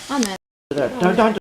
I know. Don't.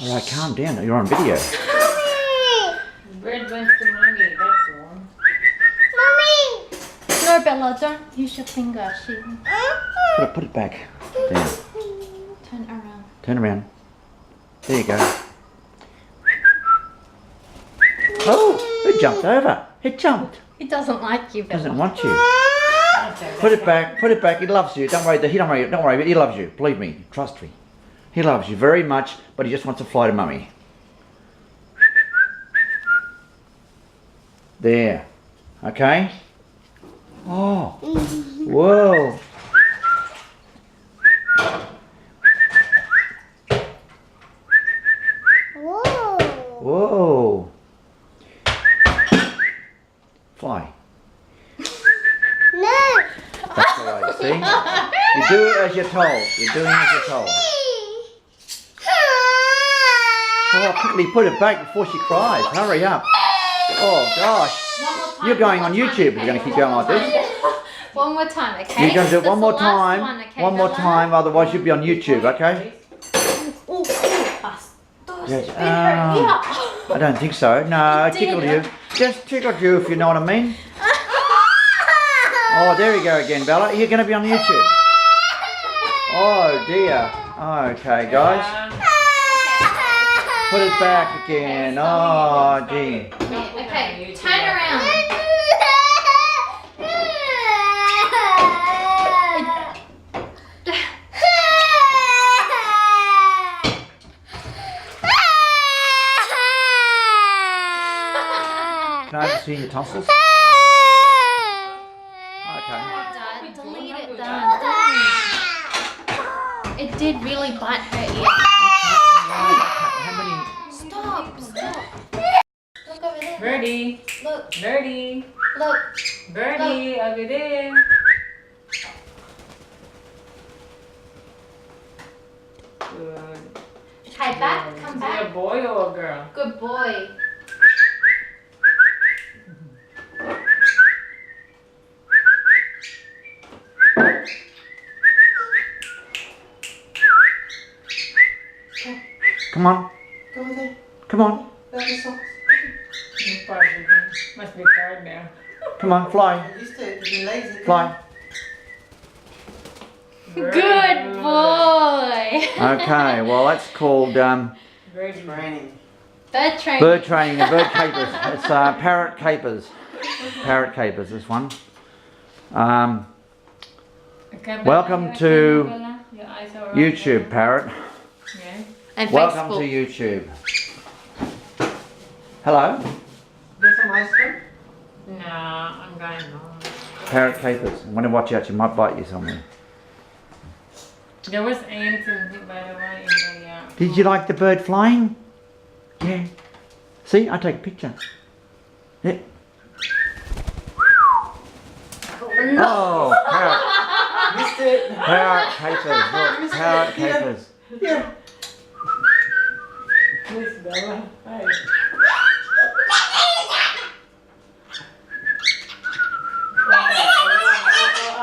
Alright, calm down. You're on video. Bird wants to mommy, that's all. No, Bella, don't use your finger. Put it back. Down. Turn around. Turn around. There you go. Oh, it jumped over. It jumped. He doesn't like you, Bella. Doesn't want you. Put it back. Put it back. He loves you. Don't worry. Don't worry. He loves you. Believe me. Trust me. He loves you very much, but he just wants to fly to mummy. There. Okay? Oh. Whoa. Whoa. Fly. That's the way, see? You do it as you're told. You're doing as you're told. Oh, quickly put it back before she cries. Hurry up. Oh, gosh. You're going on YouTube if you're going to keep going like this. One more time, okay? You're going to do it one more That's the last time. one, okay, One more Bella? time, otherwise you'll be on YouTube, okay? Oh, Yes, yeah. I don't think so. No, It tickled did. you. Just tickled you, if you know what I mean. Oh, there we go again, Bella. You're going to be on YouTube. Oh, dear. Okay, guys. Put it back again. Oh, gee. Okay, turn around. Can I see your tonsils? Okay. Dad, delete it, Dad. It did really bite her ear. How many? Stop. Look over there. Birdie, Look, birdie, look. birdie, over there. Good. Okay, back, come Is he a back. boy or a girl? Good boy. Come on. Go there. Come on. Grab the socks. He's probably must be tired now. Come on, fly. I used to be lazy. Fly. Good boy. Okay, well that's called Birdie. Training. Bird training. bird training and bird capers. It's parrot capers. Parrot capers, this one. Okay, Welcome Bella, to Bella, your eyes are YouTube, Parrot. Yeah. And Welcome Facebook. to YouTube. Hello, Want some ice cream? No, I'm going on. Parrot capers. I want to watch out, she might bite you somewhere. There was ants in by the way in the Did you like the bird flying? Yeah. See, I take a picture. Yeah. Oh, parrot. Missed it. Parrot capers. Look, parrot capers. Yeah. Miss Bella. Hey.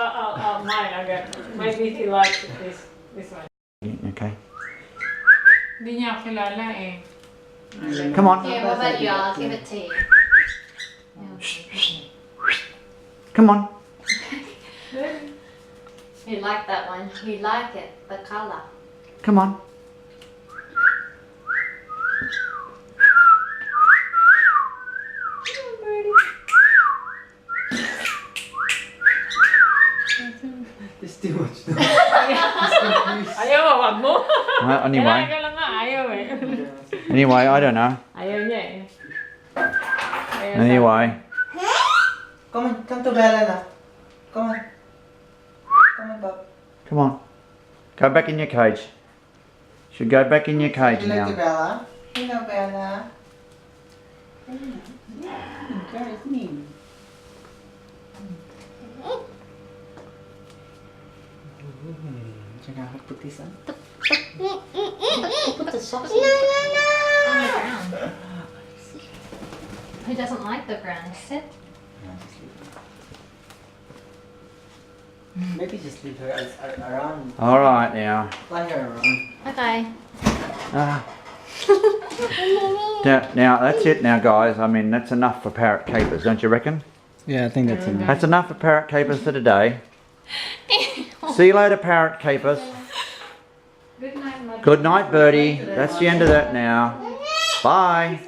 Oh, mine. Okay. Maybe he likes this one. Okay. Hindi niya ako kilala eh. Come on. Yeah, what about you? I'll give it to you. Come on. You like that one? You like it, the color. Come on. It's too much. Ayaw, wag mo. Anyway. Kailangan ka lang nga, ayaw vậy. Anyway, I don't know. Ayaw niya eh. Ayaw Anyway, Come on, come to Bella now. Come on. Come on, Bob. come on. Go back in your cage. Should go back in your cage Hello to now. Bella. Hello, Bella. There's me. Check out, put this on. Put the socks on the ground. Who doesn't like the ground? Sit. Maybe just leave her around. All right now. Fly her around. Okay. Ah. Now that's it now, guys. I mean, that's enough for parrot capers, don't you reckon? Yeah, I think that's enough. That's enough for parrot capers for today. See you later, parrot capers. Good night, Mother. Good night, birdie. That's the end of that now. Bye.